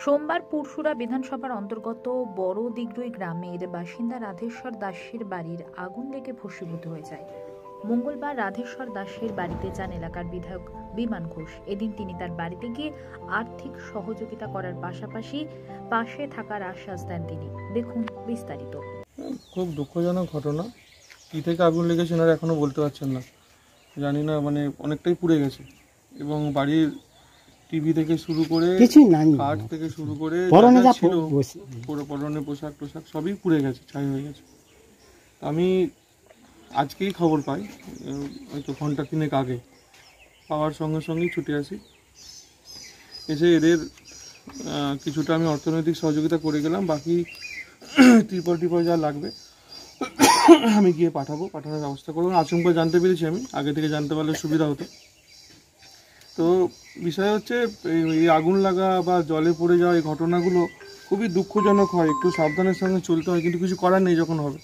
সোমবার পুরসুরা বিধানসভার অন্তর্গত বড় দিগরুই গ্রামের বাসিন্দা রাধেশ্বর দাসের বাড়ির আগুন লেগে ভস্মীভূত হয়ে যায়। মঙ্গলবার রাধেশ্বর দাসের বাড়িতে যান এলাকার বিধায়ক বিমান ঘোষ। এদিন তিনি তার বাড়িতে গিয়ে আর্থিক সহযোগিতা করার পাশাপাশি পাশে থাকার আশ্বাস দেন তিনি। দেখুন বিস্তারিত। খুব দুঃখজনক ঘটনা। কী থেকে আগুন লেগেছে এনারা এখনো বলতে পারছেন না, জানি না, মানে অনেকটাই পুড়ে গেছে এবং বাড়ির টিভি থেকে শুরু করে কাঠ থেকে শুরু করে ছিল পুরো পরনের পোশাক টোশাক সবই পুড়ে গেছে, ছাই হয়ে গেছে। আমি আজকেই খবর পাই, হয়তো ঘন্টা তিনেক আগে, পাওয়ার সঙ্গে সঙ্গেই ছুটে আসি। এসে এদের কিছুটা আমি অর্থনৈতিক সহযোগিতা করে গেলাম, বাকি ত্রিপল যা লাগবে আমি গিয়ে পাঠানোর ব্যবস্থা করবো। আচমকা জানতে পেরেছি, আমি আগে থেকে জানতে পারলে সুবিধা হতো। তো বিষয় হচ্ছে এই আগুন লাগা বা জলে পড়ে যাওয়া এই ঘটনাগুলো খুবই দুঃখজনক হয়, একটু সাবধানের সঙ্গে চলতে হয়, কিন্তু কিছু করার নেই যখন হবে।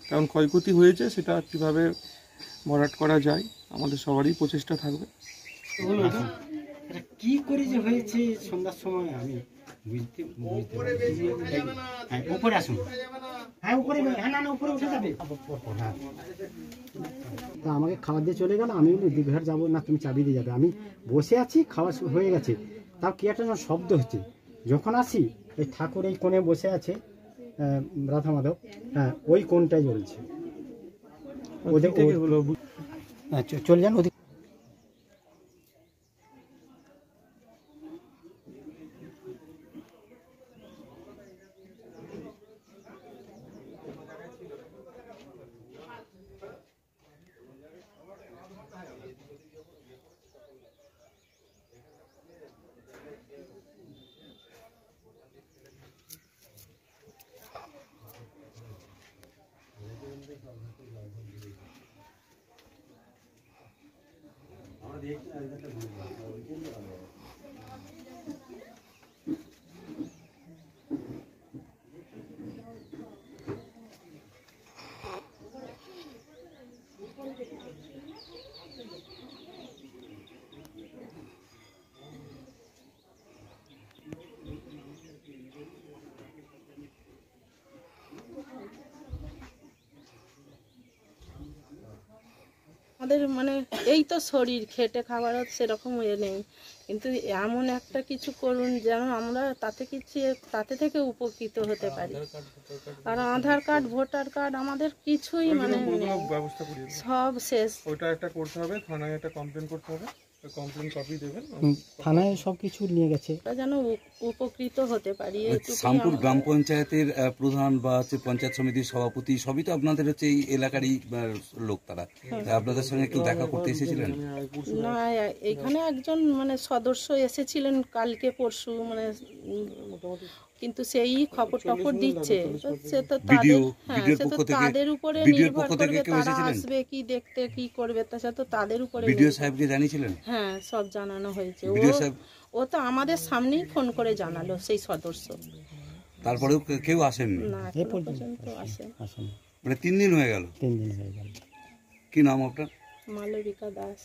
কারণ ক্ষয়ক্ষতি হয়েছে, সেটা কীভাবে ভরাট করা যায় আমাদের সবারই প্রচেষ্টা থাকবে। কি করে যে হয়েছে সন্ধ্যার সময় আমি বুঝতে উপরে আসুন, হ্যাঁ উপরে, হ্যাঁ না উপরে উঠে যাবে। তা আমাকে খাবার দিয়ে চলে গেল, আমি বলি দিঘাট যাবো না, তুমি চাবি দিয়ে যাবে। আমি বসে আছি, খাওয়া হয়ে গেছে, তাও কি একটা শব্দ হচ্ছে। যখন আসি এই ঠাকুর এই কোণে বসে আছে, রাধা মাধব, হ্যাঁ ওই কোণটাই জ্বলছে। ওদের চলে যান ওদিক। আমাদের মানে এই তো শরীর খেটে খাবারও সেরকম ইয়ে নেই, কিন্তু এমন একটা কিছু করুন যেন আমরা তাতে থেকে উপকৃত হতে পারি। আর আধার কার্ড, ভোটার কার্ড আমাদের কিছুই মানে সব শেষ। ওইটা একটা করতে হবে, থানায় একটা কমপ্লেন করতে হবে, কমপ্লেন কপি দেবেন, থানায় সব কিছু নিয়ে গেছে, যেন উপকৃত হতে পারি। শ্যামপুর গ্রাম পঞ্চায়েতের প্রধান বা হচ্ছে পঞ্চায়েত সমিতির সভাপতি সবই তো আপনাদের হচ্ছে এই এলাকারই লোক, তারা আপনাদের সঙ্গে কেউ দেখা করতে এসেছিলেন? না, এখানে একজন মানে সদস্য এসেছিলেন কালকে পরশু, মানে কিন্তু সেই খবর টপর দিচ্ছে, সে তো তাদের উপরে নির্ভর করবে, তারা আসবে কি দেখতে কি করবে, সে তো তাদের উপরে। বিডিও সাহেবকে জানিয়েছিলেন? হ্যাঁ, সব জানানো হয়েছে। ও তো আমাদের সামনেই ফোন করে জানালো, সেই সদস্য। তারপরেও কেউ আসেননি? না, এখন পর্যন্ত আসেন। মানে 3 দিন হয়ে গেল। 3 দিন হয়ে গেল। কি নাম আপনার? মালবিকা দাস।